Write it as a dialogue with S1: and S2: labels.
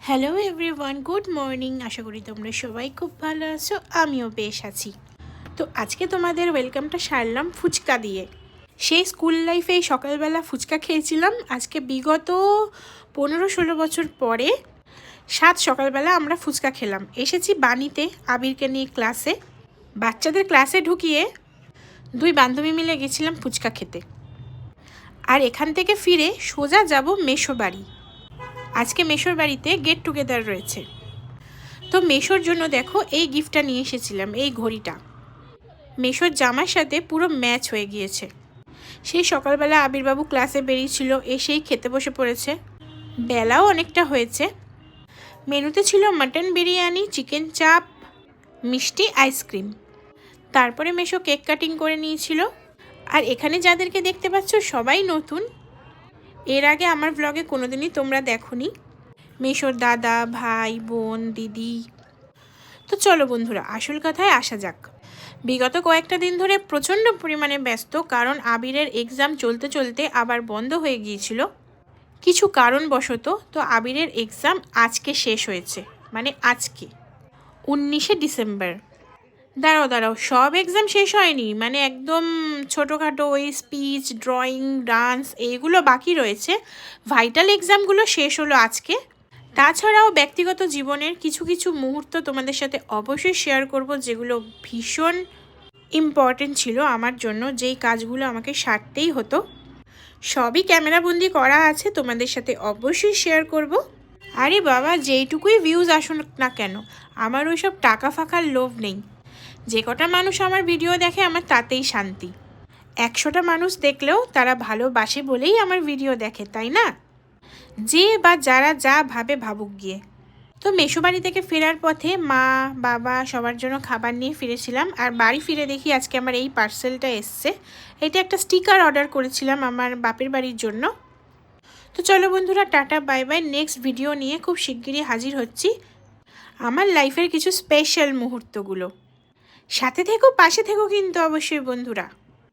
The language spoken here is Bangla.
S1: Hello everyone, good morning. আশা করি তোমরা সবাই খুব ভালো আছো, আমিও বেশ আছি। তো আজকে তোমাদের ওয়েলকামটা সারলাম ফুচকা দিয়ে। সেই স্কুল লাইফে সকালবেলা ফুচকা খেয়েছিলাম। আজকে বিগত 15-16 বছর পরে সকালবেলা আমরা ফুচকা খেলাম। এসেছি বাণীতে আবিরকে নিয়ে ক্লাসে। বাচ্চাদের ক্লাসে ঢুকিয়ে দুই বান্ধবী মিলে গেছিলাম ফুচকা খেতে। আর এখান থেকে ফিরে সোজা যাব মেশো বাড়ি। আজকে মেশোর বাড়িতে গেট টুগেদার রয়েছে। তো মেশোর জন্য দেখো এই গিফটটা নিয়ে এসেছিলাম, এই ঘড়িটা। মেশোর জামার সাথে পুরো ম্যাচ হয়ে গিয়েছে। সেই সকালবেলা আবিরবাবু ক্লাসে বেরিয়েছিল, এসেই খেতে বসে পড়েছে। বেলাও অনেকটা হয়েছে। মেনুতে ছিল মাটন বিরিয়ানি, চিকেন চাপ, মিষ্টি, আইসক্রিম। তারপরে মেশো কেক কাটিং করে নিয়েছিল। আর এখানে যাদেরকে দেখতে পাচ্ছ সবাই নতুন, এর আগে আমার ব্লগে কোনোদিনই তোমরা দেখোনি। মেশোর দাদা, ভাই, বোন, দিদি। তো চলো বন্ধুরা, আসল কথায় আসা যাক। বিগত কয়েকটা দিন ধরে প্রচণ্ড পরিমাণে ব্যস্ত, কারণ আবিরের এক্সাম চলতে চলতে আবার বন্ধ হয়ে গিয়েছিল কিছু কারণবশত। তো আবিরের এক্সাম আজকে শেষ হয়েছে, মানে আজকে 19শে ডিসেম্বর। দাঁড়াও, সব এক্সাম শেষ হয়নি, মানে একদম ছোটোখাটো ওই স্পিচ, ড্রয়িং, ডান্স এইগুলো বাকি রয়েছে। ভাইটাল এক্সামগুলো শেষ হলো আজকে। তাছাড়াও ব্যক্তিগত জীবনের কিছু কিছু মুহূর্ত তোমাদের সাথে অবশ্যই শেয়ার করব, যেগুলো ভীষণ ইম্পর্টেন্ট ছিল আমার জন্য, যেই কাজগুলো আমাকে সারতেই হতো। সবই ক্যামেরাবন্দি করা আছে, তোমাদের সাথে অবশ্যই শেয়ার করব। আরে বাবা, যেইটুকুই ভিউজ আসুন না কেন, আমার ওইসব টাকা ফাঁকার লোভ নেই। যে কটা মানুষ আমার ভিডিও দেখে আমার তাতেই শান্তি। 100টা মানুষ দেখলেও তারা ভালোবাসে বলেই আমার ভিডিও দেখে, তাই না? যে বা যারা যা ভাবে ভাবুক গিয়ে। তো মেশো বাড়ি থেকে ফেরার পথে মা, বাবা সবার জন্য খাবার নিয়ে ফিরেছিলাম। আর বাড়ি ফিরে দেখি আজকে আমার এই পার্সেলটা এসছে। এটা একটা স্টিকার অর্ডার করেছিলাম আমার বাপের বাড়ির জন্য। তো চলো বন্ধুরা, tata bye bye. Next video নিয়ে খুব শিগগিরই হাজির হচ্ছি। আমার লাইফের কিছু স্পেশাল মুহূর্তগুলো সাথে থেকো, পাশে থেকো কিন্তু অবশ্যই বন্ধুরা।